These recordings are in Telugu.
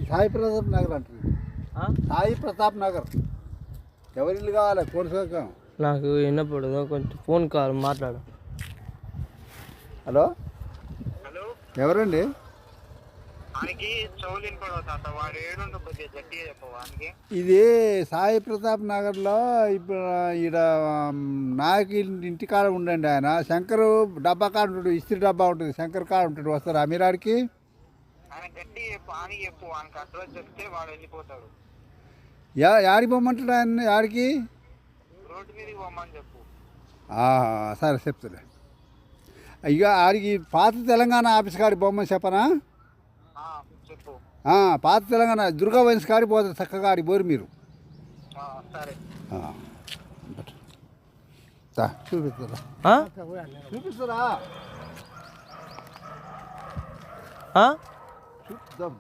సాయి ప్రతాప్ నగర్ అంటుంది. సాయి ప్రతాప్ నగర్ ఎవరి ఇల్లు కావాలి? కోరుకోక నాకు విన్నప్పుడు కొంచెం ఫోన్ కాల్ మాట్లాడు. హలో ఎవరండి? ఇది సాయి ప్రతాప్ నగర్లో ఇప్పుడు ఈడ నాయకు ఇంటి కాడ ఉండండి. ఆయన శంకర్ డబ్బా కాడ ఉంటాడు, ఇస్త్రీ డబ్బా ఉంటుంది, శంకర్ కాడ ఉంటాడు. వస్తారా మీరు ఆడికి? యాడికి పోమ్మంటాడు ఆయన? యాడికి? సరే చెప్తాలే. ఇక ఆడికి పాత తెలంగాణ ఆఫీస్ కాడికి పోమని చెప్పనా? పాత తెలంగాణ దుర్గా వైన్స్ కాడికి పోతారు, చక్కగా ఆడికి పోరు మీరు. చూపిస్తారా? చూపిస్తారా?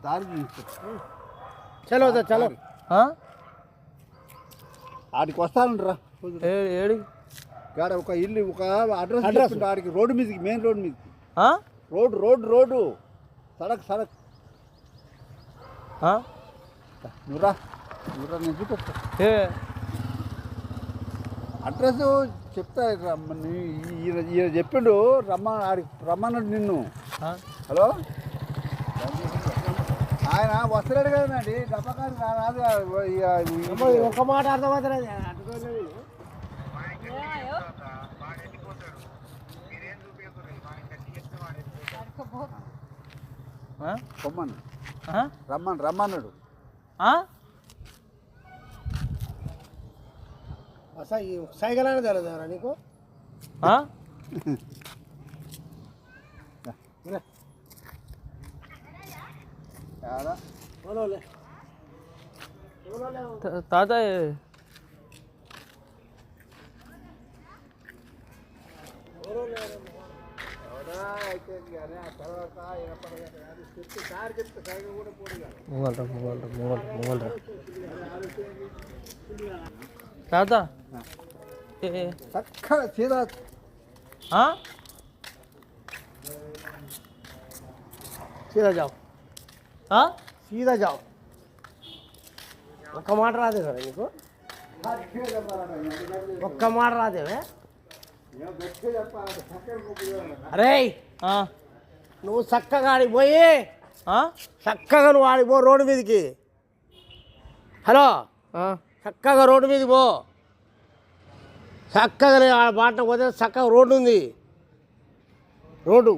దారి చలో చలో ఆడికి వస్తానంటరా. ఏడి గాడ ఒక ఇల్లు, ఒక అడ్రస్ ఆడికి, రోడ్డు మీదకి, మెయిన్ రోడ్డు మీదకి. రోడ్డు సడక్ నువ్వురా నేను చూపిస్తా. అడ్రస్ చెప్తా. ఈయన చెప్పిండు రమ్మన్నాడు నిన్ను. హలో, ఆయన వస్తున్నాడు కదండి డబ్బకారు రాదు. ఒక మాట అర్థమవుతుంది. రమ్మన్నాడు. సైకిల్ అనేది తెలియదు నీకు? తాత తాత సీదా సీదా జావ్, సీదా జావ్. ఒక్క మాట రాదే కదా నీకు? ఒక్క మాట రాదేవే? అరే నువ్వు చక్కగా ఆడికి పోయి, చక్కగా నువ్వు ఆడికి పో రోడ్డు మీదకి. హలో, చక్కగా రోడ్డు మీదకి పో. చక్కగా బాట పోతే చక్కగా రోడ్డు ఉంది. రోడ్డు